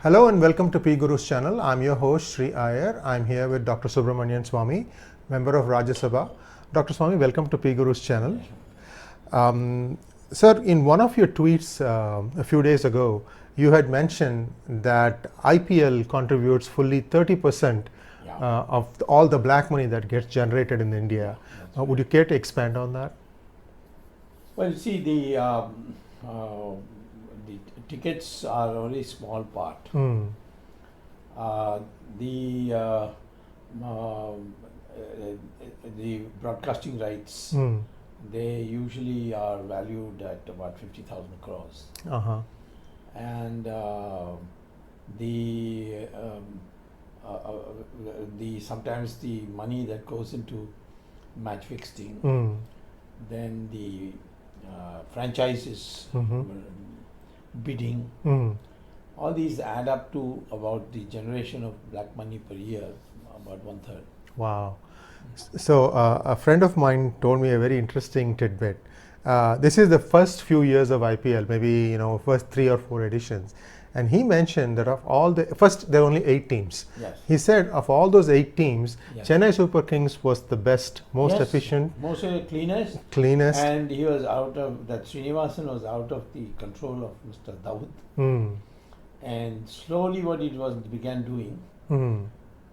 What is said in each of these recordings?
Hello and welcome to PGurus channel. I'm your host Sri Iyer. I'm here with Dr. Subramanian Swamy, member of Rajya Sabha. Dr. Swamy, welcome to PGurus channel. Sir, in one of your tweets a few days ago, you had mentioned that IPL contributes fully 30% of all the black money that gets generated in India. Would you care to expand on that? Well, you see, the tickets are a very small part. The broadcasting rights, they usually are valued at about 50,000 crores. And sometimes the money that goes into match fixing, then the franchises bidding, all these add up to about the generation of black money per year, about 1/3. Wow. So a friend of mine told me a very interesting tidbit. This is the first few years of IPL, maybe first 3 or 4 editions, and he mentioned that of all the first there are only 8 teams. Yes. He said of all those 8 teams, Yes. Chennai Super Kings was the best, most efficient, most cleanest, and he was out of that. Srinivasan was out of the control of Mr. Dawood, and slowly what it was began doing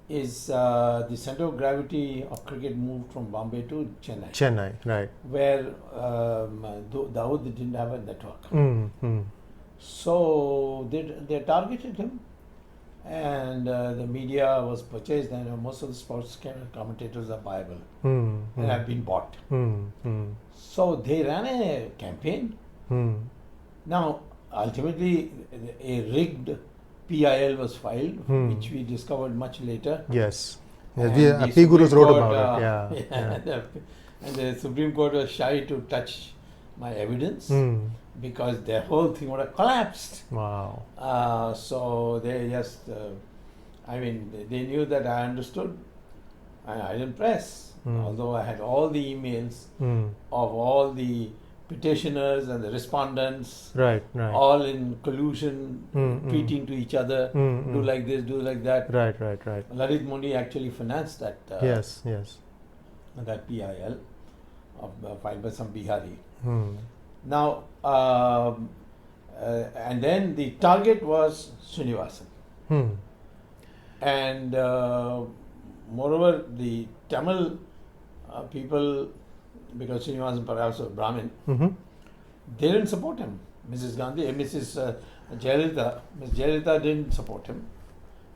is the center of gravity of cricket moved from Bombay to Chennai. Chennai, right? Where Dawood didn't have a network. So they targeted him, and the media was purchased, and most of the sports commentators are viable and have been bought. So they ran a campaign. Now, ultimately, a rigged PIL was filed, which we discovered much later. Yes. And PGurus wrote Court, about it. And the Supreme Court was shy to touch my evidence because their whole thing would have collapsed. Wow. So they just, they knew that I understood. I didn't press, although I had all the emails of all the petitioners and the respondents, Right. all in collusion, tweeting to each other, do like this, do like that. Right. Lalit Modi actually financed that. Yes. That PIL filed by some Bihari. Now, and then the target was Srinivasan. And moreover, the Tamil people, because Srinivasan perhaps was Brahmin, they didn't support him. Mrs. Jayalalitha didn't support him,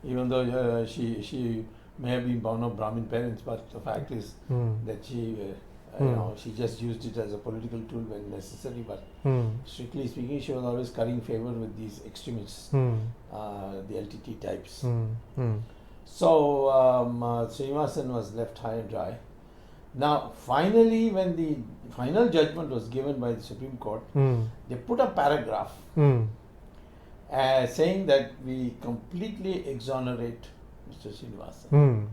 even though she may have been born of Brahmin parents, but the fact is that she just used it as a political tool when necessary, but strictly speaking, she was always currying favor with these extremists, the LTT types. So Srinivasan was left high and dry. Now, finally, when the final judgment was given by the Supreme Court, they put a paragraph saying that we completely exonerate Mr. Srinivasan.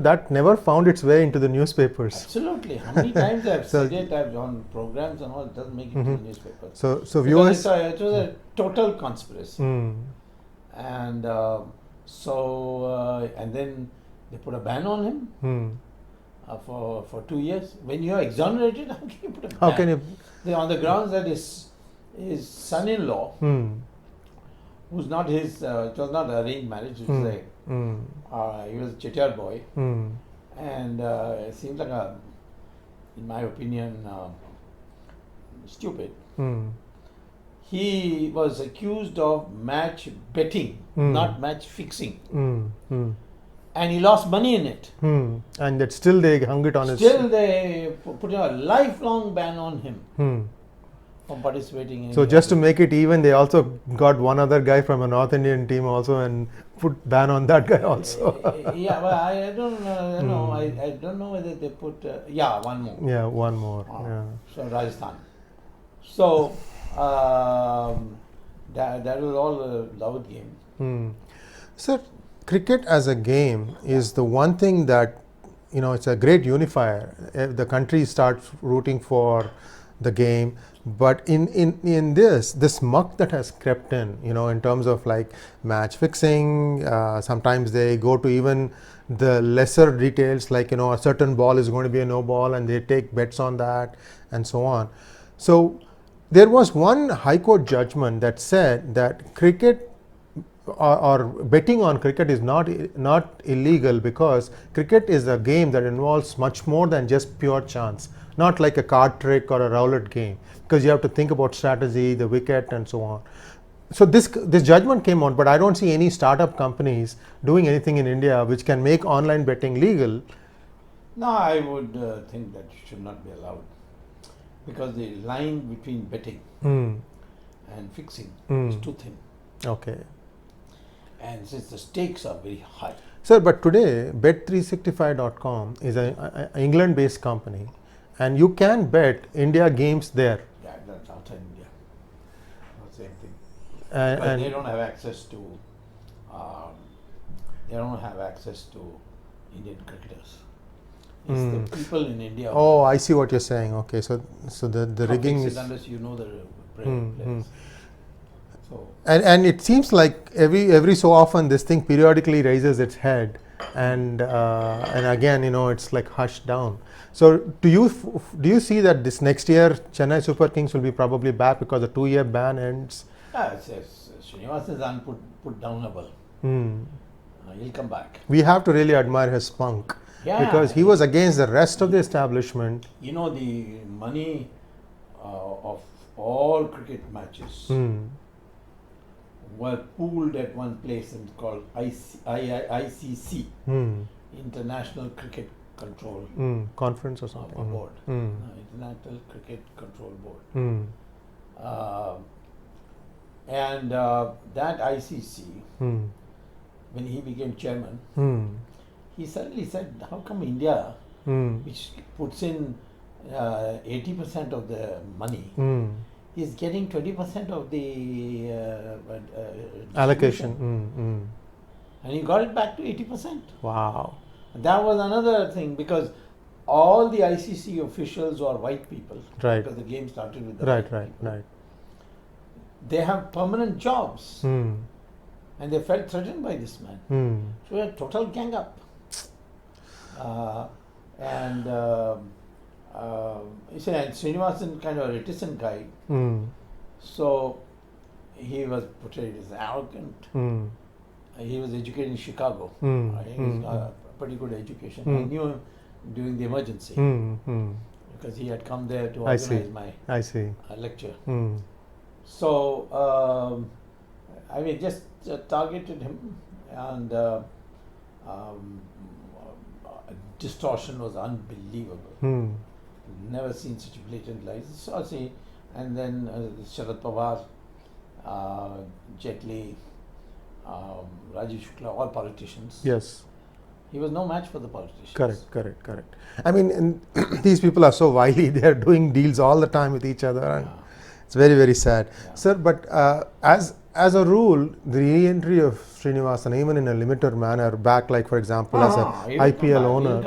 That never found its way into the newspapers. Absolutely. How many times I've said it, I've on programs and all, it doesn't make it to the newspapers. So viewers... It was a total conspiracy. And and then they put a ban on him for 2 years. When you are exonerated, how can you put a ban? How can you... On the grounds that his son-in-law, who's not his, it was not arranged marriage, it was he was a Chettiar boy, and it seems like in my opinion, stupid. He was accused of match betting, not match fixing, and he lost money in it. And that still they hung it on his... Still they put a lifelong ban on him from participating in... So just to make it even, they also got one other guy from a North Indian team also and put ban on that guy also. Yeah, well, I don't know. I don't know whether they put... one more. Yeah, one more. So Rajasthan. So that was all a Dawood game. Sir, cricket as a game is the one thing that, it's a great unifier. If the country starts rooting for the game, But in this muck that has crept in, in terms of like match fixing, sometimes they go to even the lesser details, like a certain ball is going to be a no ball, and they take bets on that, and so on. So there was one High Court judgment that said that cricket or betting on cricket is not illegal, because cricket is a game that involves much more than just pure chance, not like a card trick or a roulette game, because you have to think about strategy, the wicket, and so on. So this judgment came out, but I don't see any startup companies doing anything in India which can make online betting legal. No, I would think that it should not be allowed, because the line between betting and fixing is too thin. Okay. And since the stakes are very high. Sir, but today bet365.com is an England-based company, and you can bet India games there. Yeah, that's outside India. Not the same thing. And they don't have access to. They don't have access to Indian cricketers. It's the people in India. Oh, I see what you're saying. Okay, so the rigging is, unless you know the players. So and it seems like every so often this thing periodically raises its head, and again it's like hushed down. So do you see that this next year Chennai Super Kings will be probably back because the 2-year ban ends? Srinivasan is put downable. He'll come back. We have to really admire his spunk, because he was against the rest of the establishment. The money of all cricket matches were pooled at one place and called ICC, International Cricket Control Conference or something. Board, International Cricket Control Board. And that ICC, when he became chairman, he suddenly said, how come India, which puts in 80% of the money, is getting 20% of the allocation? And he got it back to 80%. Wow. That was another thing, because all the ICC officials were white people. Right. Because the game started with the Right. They have permanent jobs. And they felt threatened by this man. So a total gang up. And Srinivasan, kind of a reticent guy. So he was portrayed as arrogant. He was educated in Chicago. I think he's got a pretty good education. I knew him during the emergency because he had come there to organize my lecture. So just targeted him, and distortion was unbelievable. Never seen such blatant lies. So and then Sharad Pawar, Jet Li, Rajiv Shukla, all politicians. Yes. He was no match for the politicians. Correct. I mean, these people are so wily. They are doing deals all the time with each other. And it's very, very sad. Sir, but as a rule, the re-entry of Srinivasan, even in a limited manner, back, like for example, as a IPL owner,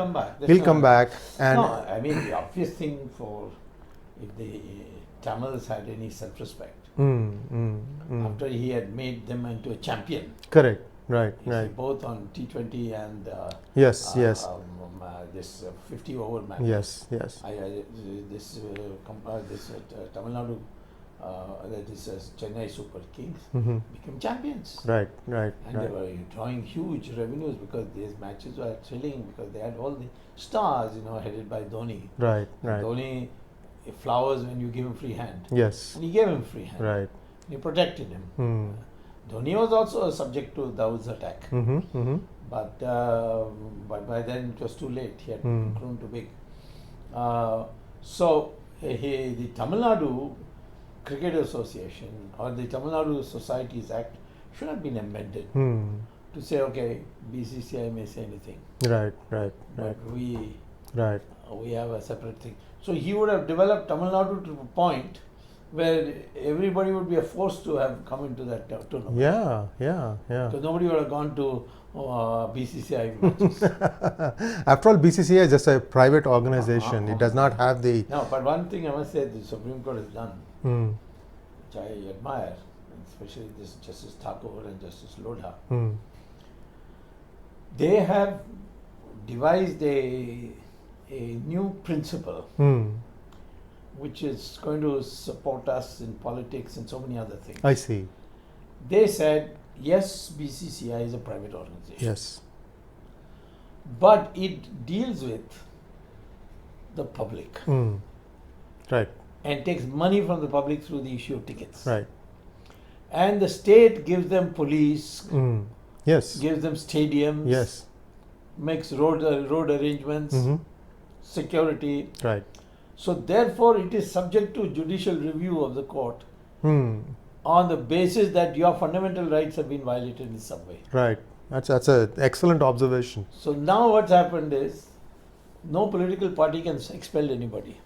he'll come back. And the obvious thing if the Tamils had any self-respect, after he had made them into a champion. Correct. Right. Both on T20 and this 50-over match. Yes. This Tamil Nadu, Chennai Super Kings became champions. Right. And they were drawing huge revenues because these matches were thrilling, because they had all the stars, headed by Dhoni. Right. Dhoni flowers when you give him free hand. Yes. And he gave him free hand. Right. He protected him. Dhoni was also subject to Dawood's attack. But by then it was too late. He had grown too big. So the Tamil Nadu Cricket Association or the Tamil Nadu Societies Act should have been amended to say, okay, BCCI may say anything. Right. But we have a separate thing. So he would have developed Tamil Nadu to a point where everybody would be forced to have come into that tournament. Yeah. Because nobody would have gone to BCCI matches. After all, BCCI is just a private organization. It does not have the... No, but one thing I must say, the Supreme Court has done which I admire, especially this Justice Thakur and Justice Lodha. They have devised a new principle which is going to support us in politics and so many other things. I see. They said, yes, BCCI is a private organization. Yes. But it deals with the public. Right. And takes money from the public through the issue of tickets. Right. And the state gives them police, Yes. gives them stadiums, Yes. makes road arrangements, security. Right. So therefore it is subject to judicial review of the court on the basis that your fundamental rights have been violated in some way. Right. That's an excellent observation. So now what's happened is no political party can expel anybody.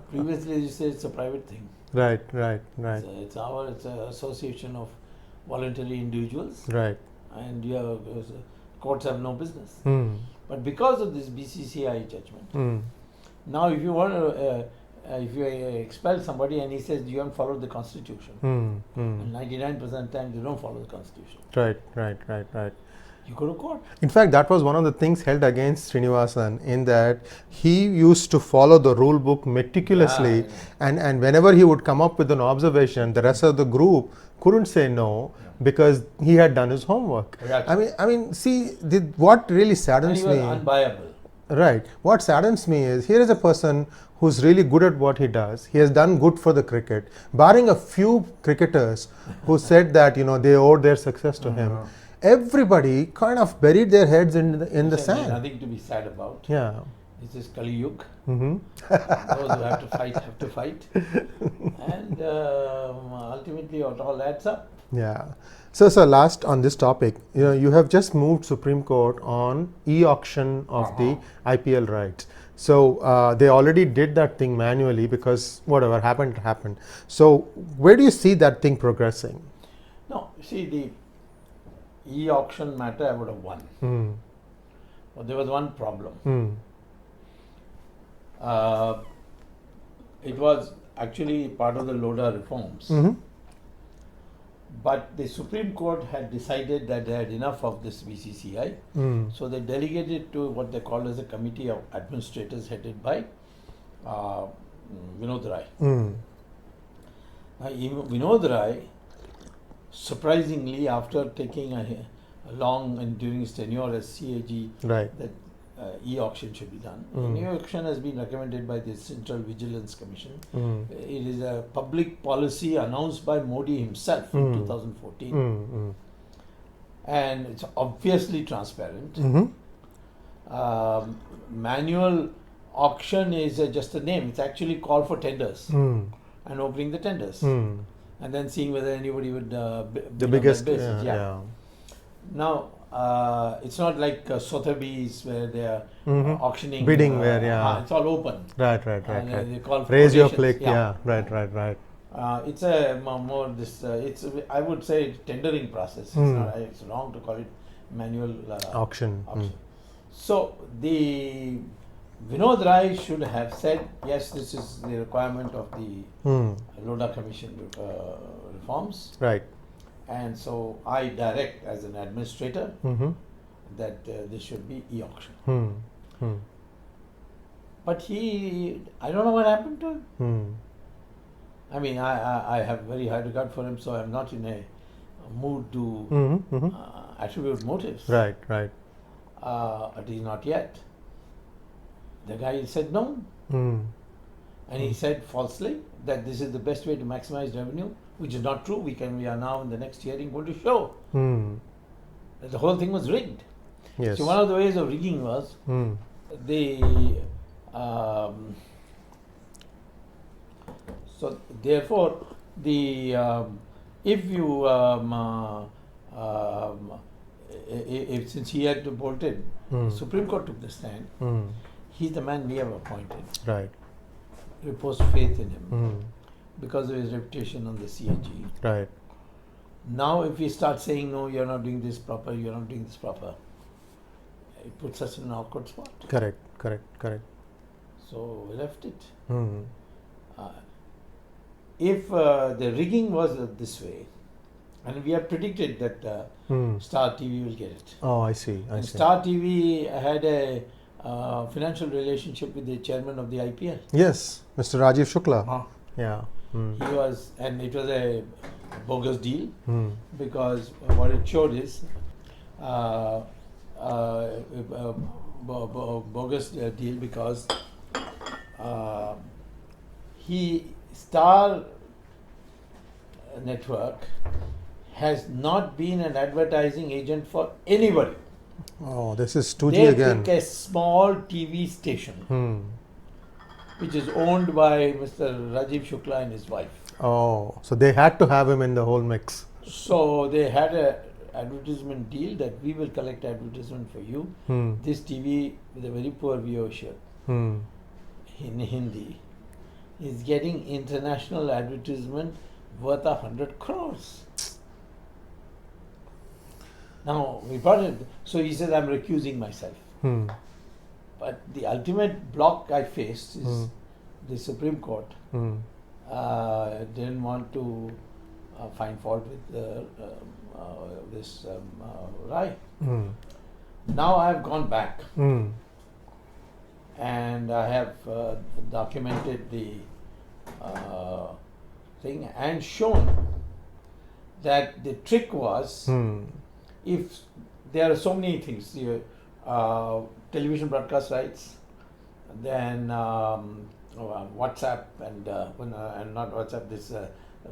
Previously you said it's a private thing. Right. It's an association of voluntary individuals. Right. And courts have no business. But because of this BCCI judgment, now if you want to, if you expel somebody and he says you haven't followed the constitution, and 99% of the time they don't follow the constitution. Right. You go to court. In fact, that was one of the things held against Srinivasan, in that he used to follow the rule book meticulously, and whenever he would come up with an observation, the rest of the group couldn't say no because he had done his homework. Exactly. I mean, see, what really saddens and he me. was unbuyable. Right. What saddens me is, here is a person who's really good at what he does. He has done good for the cricket, barring a few cricketers who said that they owed their success to him. Everybody kind of buried their heads in the sand. Nothing to be sad about. Yeah. This is Kali Yuga. Those who have to fight. And ultimately it all adds up. Yeah. So last on this topic, you have just moved Supreme Court on e-auction of the IPL rights. So they already did that thing manually because whatever happened. So where do you see that thing progressing? No, see, the e-auction matter I would have won. But there was one problem. It was actually part of the Lodha reforms. But the Supreme Court had decided that they had enough of this BCCI. So they delegated to what they called as a committee of administrators headed by Vinod Rai. Now, Vinod Rai, surprisingly, after taking a long and during his tenure as CAG, that e-auction should be done. E-auction has been recommended by the Central Vigilance Commission. It is a public policy announced by Modi himself in 2014. And it's obviously transparent. Manual auction is just a name. It's actually called for tenders and opening the tenders and then seeing whether anybody would bid the biggest on that basis. Now, it's not like Sotheby's where they are auctioning. Bidding where, it's all open. Right. They call for raise your quotations. click, right. It's a more this. I would say tendering process. It's wrong to call it manual auction. So the Vinod Rai should have said, yes, this is the requirement of the Lodha Commission reforms. Right. And so I direct as an administrator that this should be e-auction. But I don't know what happened to him. I mean, I have very high regard for him, so I'm not in a mood to attribute motives. Right. At least not yet. The guy said no. And he said falsely that this is the best way to maximize revenue, which is not true. We are now in the next hearing going to show that the whole thing was rigged. Yes. So one of the ways of rigging was so therefore if you if since he had to bolt in, Supreme Court took the stand. He's the man we have appointed. Right. Reposed faith in him because of his reputation on the CAG. Right. Now, if we start saying, no, you're not doing this proper, you're not doing this proper, it puts us in an awkward spot. Correct. So we left it. if the rigging was this way, and we have predicted that Star TV will get it. Oh, I see. I And see. Star TV had a financial relationship with the chairman of the IPL. Yes, Mr. Rajiv Shukla. Yeah. He was, and it was a bogus deal Hmm. because what it showed is bogus deal because Star Network has not been an advertising agent for anybody. Oh, this is 2G They again. pick a small TV station Hmm. which is owned by Mr. Rajiv Shukla and his wife. Oh, so they had to have him in the whole mix. So they had a advertisement deal that we will collect advertisement for you. Hmm. This TV with a very poor viewership Hmm. in Hindi is getting international advertisement worth 100 crores. Now we brought it. So he said, I'm recusing myself. Hmm. But the ultimate block I faced is Hmm. the Supreme Court Hmm. didn't want to find fault with this Rai. Hmm. Now I have gone back Hmm. and I have documented the thing and shown that the trick was Hmm. if there are so many things, television broadcast rights, then WhatsApp and not WhatsApp, this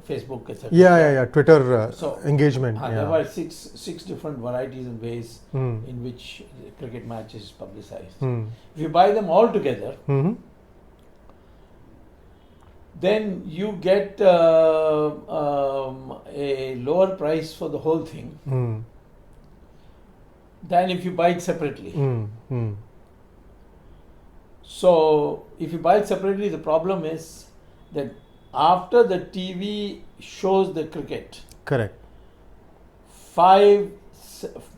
Facebook, etc. Yeah. Twitter So, engagement. There Yeah. were six different varieties and ways Hmm. in which cricket match is publicized. Hmm. If you buy them all together, Hmm. then you get a lower price for the whole thing Hmm. than if you buy it separately. Hmm. Hmm. So, if you buy it separately, the problem is that after the TV shows the cricket, Correct. 5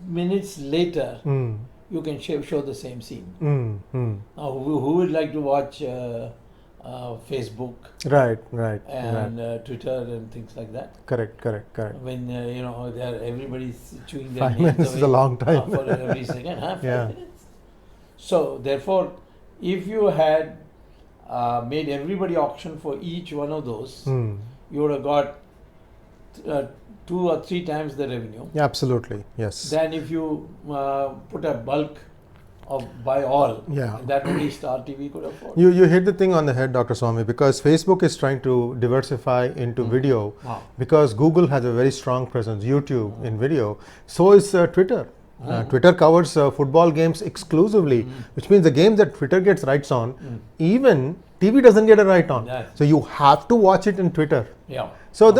minutes later, Hmm. you can show the same scene. Hmm. Hmm. Now, who would like to watch Facebook Right. and Twitter and things like that? Correct. When everybody's chewing their 5 nails minutes is away, a long time. for every second, 5 Yeah. minutes. So, therefore, if you had made everybody auction for each one of those, Hmm. you would have got 2 or 3 times the revenue Yeah, absolutely. Yes. than if you put a bulk of buy all. Yeah. And that only Star TV could afford. You hit the thing on the head, Dr. Swamy, because Facebook is trying to diversify into video Wow. because Google has a very strong presence, YouTube in video. So is Twitter. Twitter covers football games exclusively, which means the games that Twitter gets rights on, even TV doesn't get a right on. Yes. So you have to watch it in Twitter. Yeah. So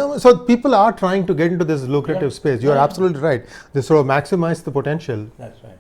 people are trying to get into this lucrative Yeah. space. You are Yeah. absolutely right. They sort of maximize the potential. That's right.